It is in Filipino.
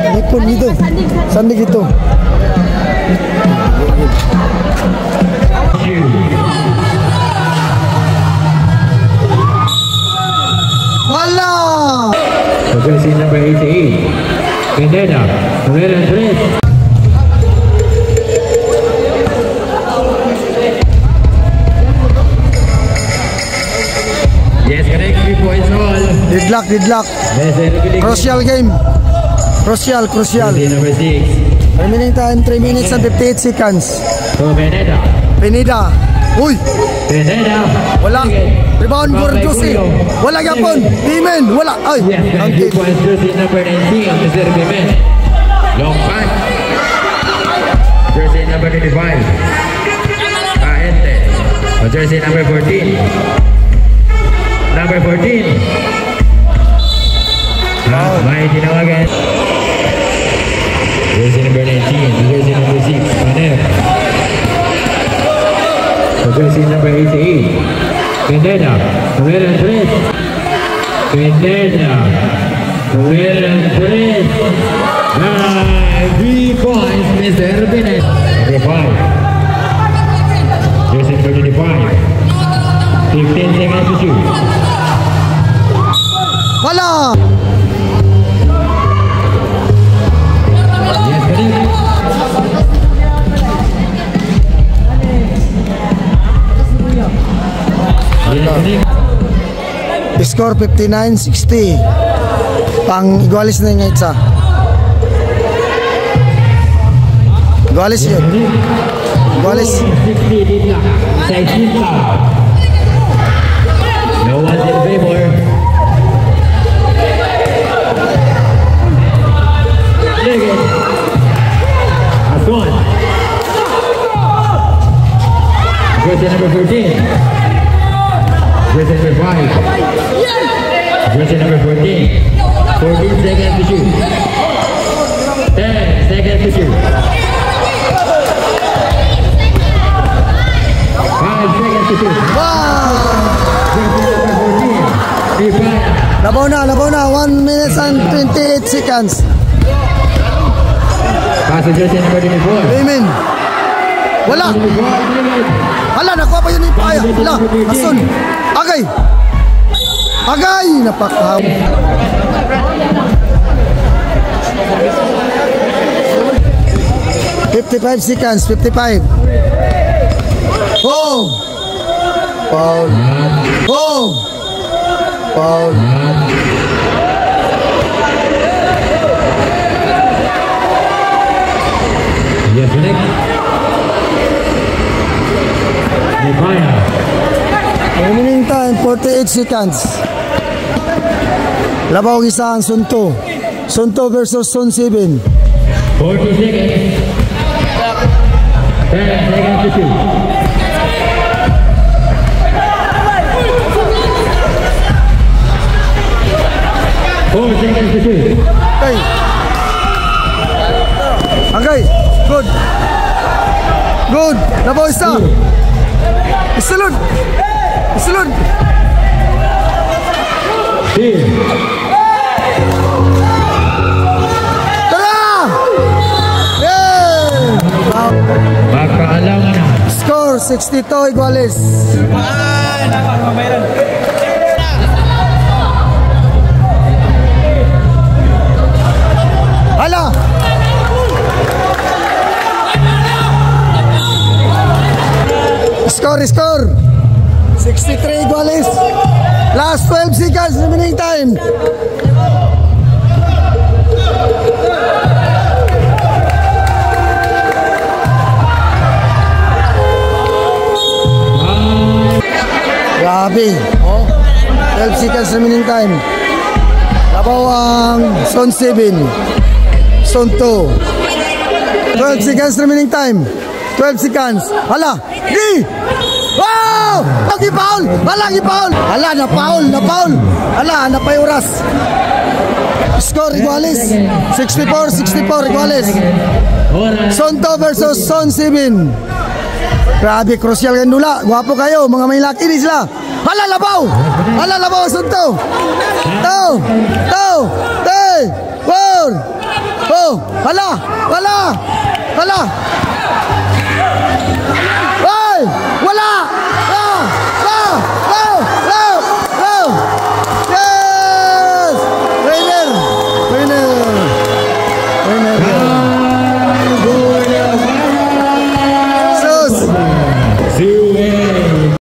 Nipon gitu. Sandi gitu. Wala. Jersey number 88. Pineda. Rivera 3. Yes, correct. 3 points all. Deadlock. Crucial game. Crucial. Jersey number 6. Remaining time 3 minutes and 58 seconds. So Pineda. Uy. Pineda. Wala. Rebound for Josie. Wala yapon. Pimen. Wala. Ay. Yes, 3 points. Jersey number 19. Mr. Pimen. Long pass. Jersey number 25. Kaente. Jersey number 14. Number 14. May tinawagan. Jersey number 19. Jersey number 6. Paner. Jersey number 88. Pineda. Rivera 3. Pineda. Rivera 3. 3 points, Mr. Pineda. Number 5. Jersey number 25. 15 seconds to shoot. Wala. Yes, correct. Score 59-60. Pang igualis na yung isa. Igualis yun. Igualis. 60 did not. No one's in favor. Again. Aswan. Jersey number 14. Jersey number 5. Jersey number 14. 14 seconds to shoot. 10 seconds to shoot. 5 seconds to shoot. Jersey number 14. Labaw na. 1 minute and 28 seconds. Pass to jersey number 24. Amen. Wala. Hala, nakuha pa yun yung paya. Hala, asun. Agay. Napakahaw. $55 seconds. 55. Oh. Foul. Yes, Nick. Remaining time 48 seconds. Labaw isa ang Sunto versus Sun 7. 40 seconds. 10 seconds to shoot. Four seconds to shoot. Okay. Good. Labaw isa. Isulod. Tara! Magkaalangan na. Score 62 iguales. Hala! Score 63 iguales. Last 12 seconds remaining time. Grabe. 12 seconds remaining time. Labaw ang Sun 7. Sun 2. 12 seconds remaining time. 12 seconds. Hala! Di! Wow! Nag-foul! Hala, na-foul! Hala, napay oras. Score iguales. 64 iguales. Sun 2 versus Sun 7. Grabe, crucial kan dula. Gwapo kayo, mga may laki ni sila. Hala, labaw! Hala, labaw, sunto! Tau! Tau! Tay! Four! Oh! Hala! Hala! Hala! Ay!